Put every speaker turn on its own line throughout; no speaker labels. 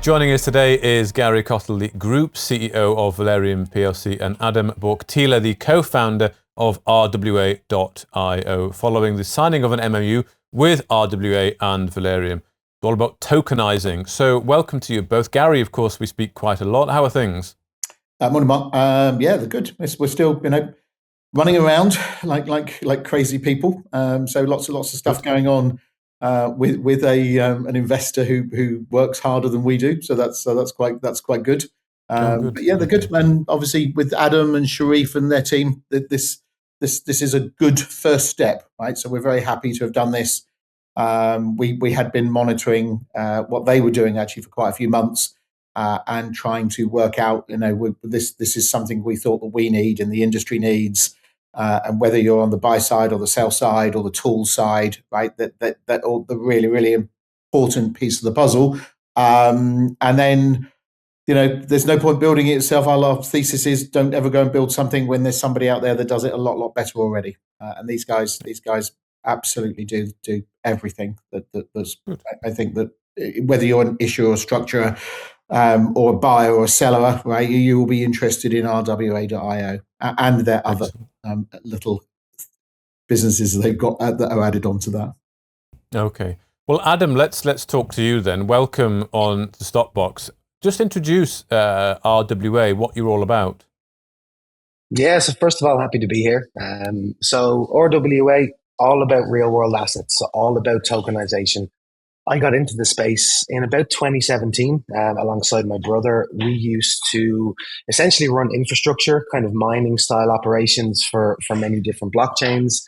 Joining us today is Gary Cottle, the Group CEO of Valereum PLC, and Adam Bouktila, the co-founder of RWA.io, following the signing of an MOU with RWA and Valereum. It's all about tokenizing. So welcome to you both. Gary, of course, we speak quite a lot. How are things?
Morning, Mark. Yeah, they're good. We're still, running around like crazy people. So lots of stuff going on with an investor who works harder than we do. So that's quite good.
Good.
But yeah, they're good. And obviously with Adam and Sharif and their team, this is a good first step, right? So we're very happy to have done this. We had been monitoring what they were doing actually for quite a few months. And trying to work out, this is something we thought that we need and the industry needs, and whether you're on the buy side or the sell side or the tool side, right? That all the really important piece of the puzzle. And then, there's no point building it yourself. Our thesis is don't ever go and build something when there's somebody out there that does it a lot better already. And these guys absolutely do everything that's. I think that whether you're an issuer or structurer, or a buyer or a seller, right? You will be interested in RWA.io and their other little businesses that they've got that are added onto that.
Okay. Well, Adam, let's talk to you then. Welcome on to StockBox. Just introduce RWA, what you're all about.
Yeah, so first of all, happy to be here. So RWA, all about real world assets, so all about tokenization. I got into the space in about 2017 alongside my brother. We used to essentially run infrastructure, kind of mining style operations for many different blockchains.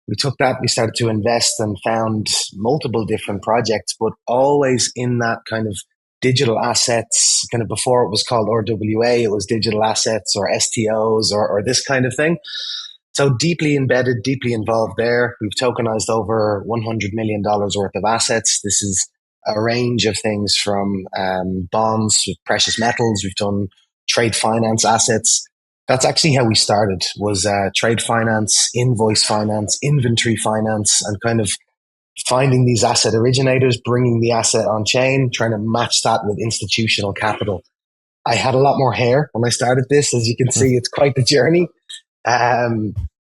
We took that, we started to invest and found multiple different projects, but always in that kind of digital assets, kind of before it was called RWA, it was digital assets or STOs or this kind of thing. So deeply embedded, deeply involved there. We've tokenized over $100 million worth of assets. This is a range of things from bonds, precious metals. We've done trade finance assets. That's actually how we started, was trade finance, invoice finance, inventory finance, and kind of finding these asset originators, bringing the asset on chain, trying to match that with institutional capital. I had a lot more hair when I started this. As you can see, it's quite the journey.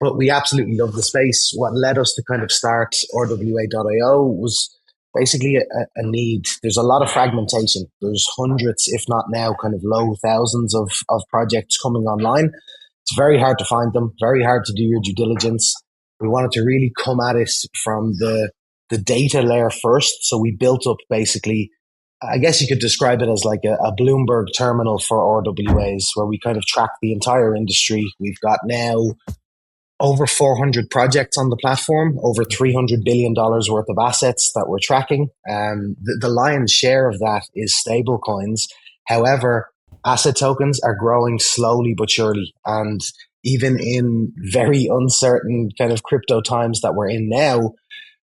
But we absolutely love the space. What led us to kind of start RWA.io was basically a need. There's a lot of fragmentation. There's hundreds, if not now, kind of low thousands of projects coming online. It's very hard to find them, very hard to do your due diligence. We wanted to really come at it from the data layer first. So we built up basically, I guess you could describe it as like a Bloomberg Terminal for RWAs, where we kind of track the entire industry. We've got now over 400 projects on the platform, over $300 billion worth of assets that we're tracking. The lion's share of that is stable coins. However, asset tokens are growing slowly but surely. And even in very uncertain kind of crypto times that we're in now,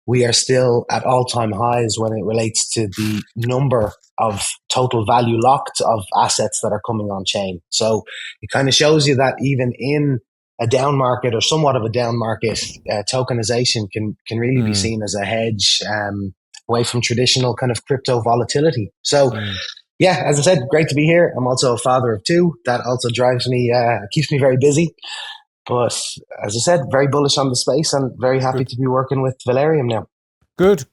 we are still at all-time highs when it relates to the number of total value locked of assets that are coming on chain. So it kind of shows you that even in a down market or somewhat of a down market, tokenization can really be seen as a hedge away from traditional kind of crypto volatility. So yeah, as I said, great to be here. I'm also a father of two. That also drives me, keeps me very busy. But as I said, very bullish on the space and very happy to be working with Valereum now.
Good.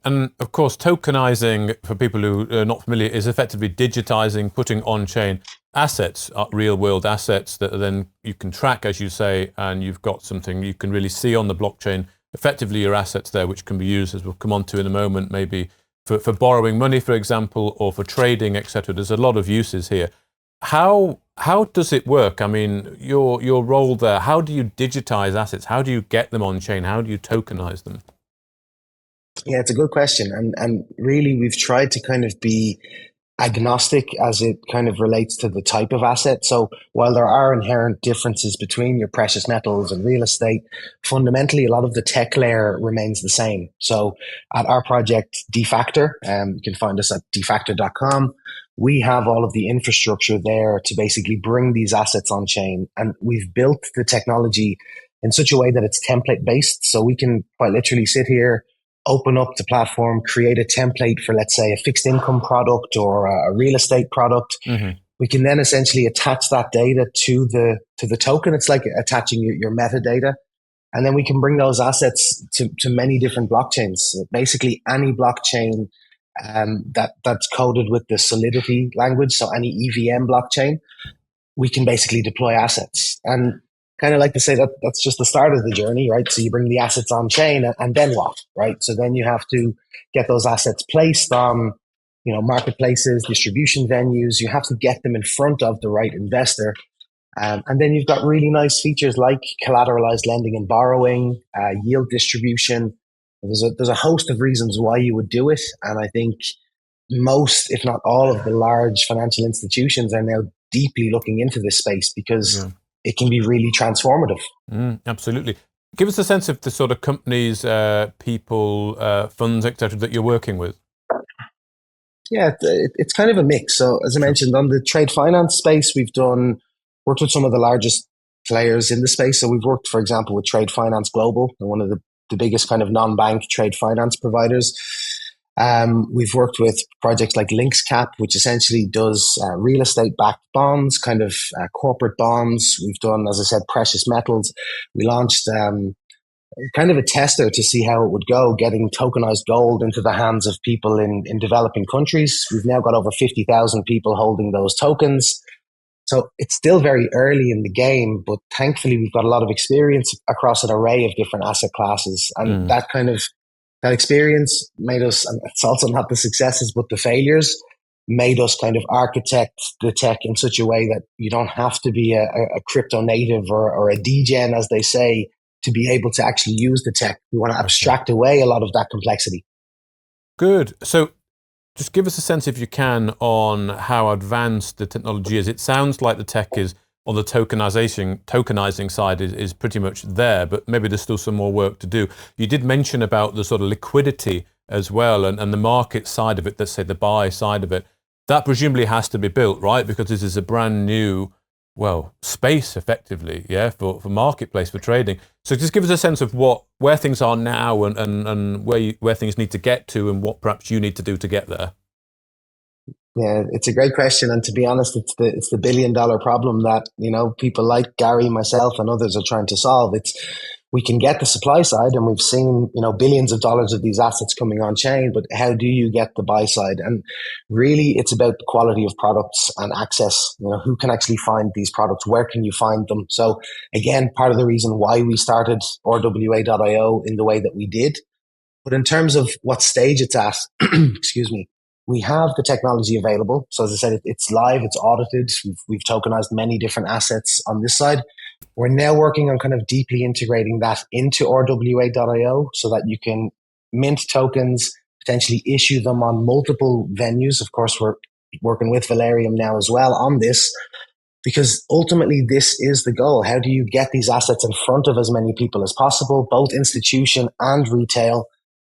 And of course, tokenizing, for people who are not familiar, is effectively digitizing, putting on-chain assets, real-world assets that then you can track, as you say, and you've got something you can really see on the blockchain, effectively your assets there, which can be used, as we'll come on to in a moment, maybe for borrowing money, for example, or for trading, etc. There's a lot of uses here. How does it work? I mean, your role there, how do you digitize assets? How do you get them on chain? How do you tokenize them?
Yeah, it's a good question. And really, we've tried to kind of be agnostic as it kind of relates to the type of asset. So while there are inherent differences between your precious metals and real estate, fundamentally, a lot of the tech layer remains the same. So at our project, Defactor, you can find us at defactor.com. We have all of the infrastructure there to basically bring these assets on chain. And we've built the technology in such a way that it's template based. So we can quite literally sit here, open up the platform, create a template for, let's say, a fixed income product or a real estate product.
Mm-hmm.
We can then essentially attach that data to the token. It's like attaching your metadata. And then we can bring those assets to many different blockchains. So basically, any blockchain that's coded with the Solidity language, so any EVM blockchain, we can basically deploy assets. And kind of like to say that that's just the start of the journey, right? So you bring the assets on chain, and then what, right? So then you have to get those assets placed on, marketplaces, distribution venues. You have to get them in front of the right investor. And then you've got really nice features like collateralized lending and borrowing, yield distribution. There's a host of reasons why you would do it. And I think most, if not all, of the large financial institutions are now deeply looking into this space because it can be really transformative.
Absolutely. Give us a sense of the sort of companies, people, funds, etc., that you're working with.
Yeah, it's kind of a mix. So as I mentioned, on the trade finance space, we've worked with some of the largest players in the space. So we've worked, for example, with Trade Finance Global, one of the biggest kind of non-bank trade finance providers. We've worked with projects like LinksCap, which essentially does real estate-backed bonds, kind of corporate bonds. We've done, as I said, precious metals. We launched kind of a tester to see how it would go, getting tokenized gold into the hands of people in developing countries. We've now got over 50,000 people holding those tokens. So it's still very early in the game, but thankfully we've got a lot of experience across an array of different asset classes. And that experience made us, and it's also not the successes, but the failures, made us kind of architect the tech in such a way that you don't have to be a crypto native or a degen, as they say, to be able to actually use the tech. We want to abstract away a lot of that complexity.
Good. So just give us a sense, if you can, on how advanced the technology is. It sounds like the tech is, on the tokenizing side, is pretty much there, but maybe there's still some more work to do. You did mention about the sort of liquidity as well, and the market side of it, let's say the buy side of it. That presumably has to be built, right? Because this is a brand new, space effectively, for marketplace, for trading. So just give us a sense of where things are now and where things need to get to, and what perhaps you need to do to get there.
Yeah, it's a great question, and to be honest, it's the $1 billion problem that people like Gary, myself, and others are trying to solve. We can get the supply side, and we've seen billions of dollars of these assets coming on chain, but how do you get the buy side? And really, it's about the quality of products and access. Who can actually find these products? Where can you find them? So again, part of the reason why we started RWA.io in the way that we did. But in terms of what stage it's at, excuse me, we have the technology available. So as I said, it's live, it's audited. We've tokenized many different assets on this side. We're now working on kind of deeply integrating that into RWA.io so that you can mint tokens, potentially issue them on multiple venues. Of course, we're working with Valereum now as well on this, because ultimately this is the goal. How do you get these assets in front of as many people as possible, both institution and retail?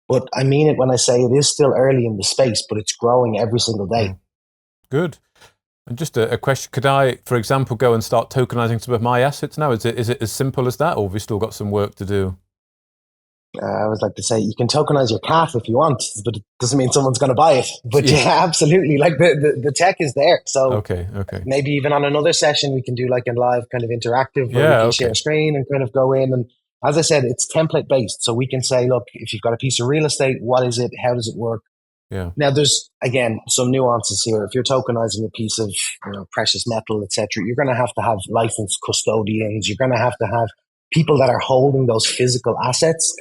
But I mean it when I say it is still early in the space, but it's growing every single day.
Good. And just a question, could I, for example, go and start tokenizing some of my assets now? Is it as simple as that, or have we still got some work to do?
I always like to say you can tokenize your cat if you want, but it doesn't mean someone's going to buy it. But yeah, absolutely. Like the tech is there. So
okay.
Maybe even on another session, we can do like a live kind of interactive where we can share a screen and kind of go in. And as I said, it's template based. So we can say, look, if you've got a piece of real estate, what is it? How does it work?
Yeah.
Now, there's, again, some nuances here. If you're tokenizing a piece of precious metal, etc., you're going to have licensed custodians. You're going to have people that are holding those physical assets.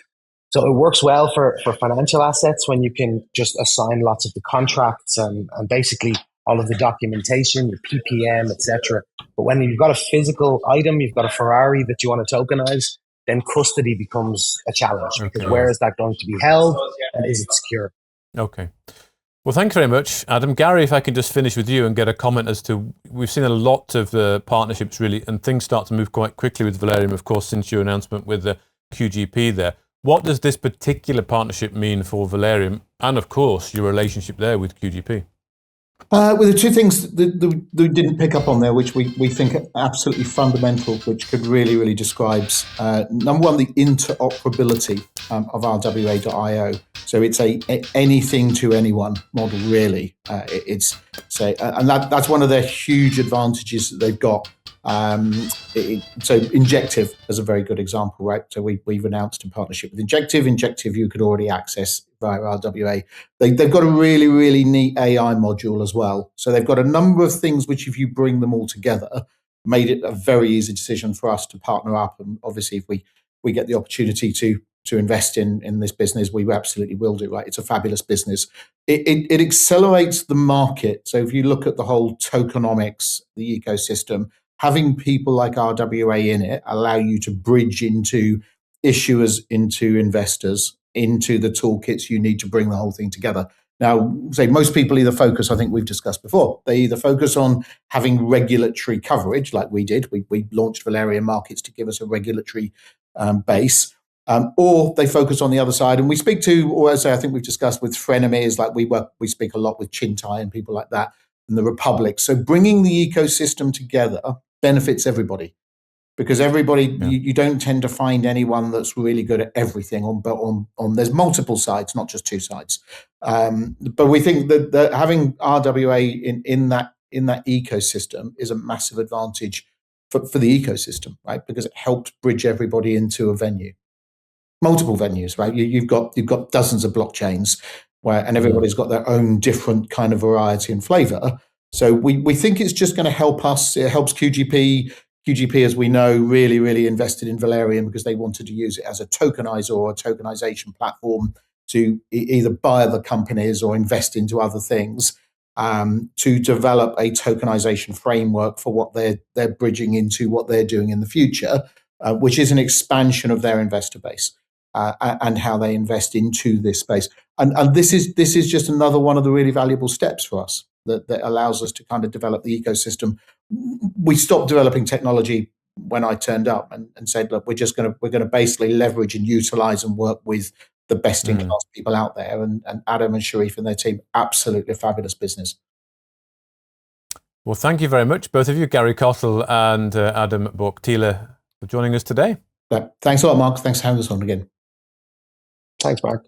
So it works well for financial assets when you can just assign lots of the contracts and basically all of the documentation, your PPM, etc. But when you've got a physical item, you've got a Ferrari that you want to tokenize, then custody becomes a challenge. Because where is that going to be held, and is it secure?
Okay. Well, thank you very much, Adam. Gary, if I can just finish with you and get a comment as to, we've seen a lot of partnerships really, and things start to move quite quickly with Valereum, of course, since your announcement with the QGP there. What does this particular partnership mean for Valereum and, of course, your relationship there with QGP?
Well, the two things that we didn't pick up on there, which we think are absolutely fundamental, which could really describes, number one, the interoperability of RWA.io. So it's a anything to anyone model, really. It's and that's one of their huge advantages that they've got. So Injective is a very good example, right? So we've announced a partnership with Injective. Injective you could already access via RWA. They've got a really neat AI module as well. So they've got a number of things which, if you bring them all together, made it a very easy decision for us to partner up. And obviously, if we get the opportunity to invest in this business, we absolutely will do, right? It's a fabulous business. It accelerates the market. So if you look at the whole tokenomics, the ecosystem, having people like RWA in it allow you to bridge into issuers, into investors, into the toolkits you need to bring the whole thing together. Now, say most people either focus, I think we've discussed before, they either focus on having regulatory coverage like we did. We launched Valereum Markets to give us a regulatory base, or they focus on the other side. And we speak to, or as I think we've discussed with frenemies, like we speak a lot with Chintai and people like that, and the Republic. So bringing the ecosystem together benefits everybody, because everybody, you don't tend to find anyone that's really good at everything on there's multiple sides, not just two sides. But we think that having RWA in that ecosystem is a massive advantage for the ecosystem, right? Because it helps bridge everybody into a venue, multiple venues, right? You've got dozens of blockchains and everybody's got their own different kind of variety and flavor. So we think it's just going to help us. It helps QGP. QGP, as we know, really invested in Valereum because they wanted to use it as a tokenizer or a tokenization platform to either buy other companies or invest into other things, to develop a tokenization framework for what they're bridging into what they're doing in the future, which is an expansion of their investor base and how they invest into this space. And this is just another one of the really valuable steps for us that allows us to kind of develop the ecosystem. We stopped developing technology when I turned up and said, look, we're going to basically leverage and utilize and work with the best in class people out there. And Adam and Sharif and their team, absolutely fabulous business.
Well, thank you very much, both of you, Gary Cottle and Adam Bouktila, for joining us today.
Thanks a lot, Mark. Thanks for having us on again.
Thanks, Mark.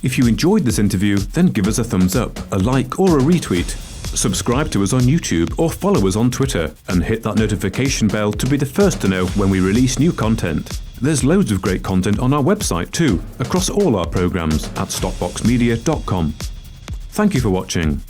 If you enjoyed this interview, then give us a thumbs up, a like or a retweet. Subscribe to us on YouTube or follow us on Twitter and hit that notification bell to be the first to know when we release new content. There's loads of great content on our website too, across all our programs at stockboxmedia.com. Thank you for watching.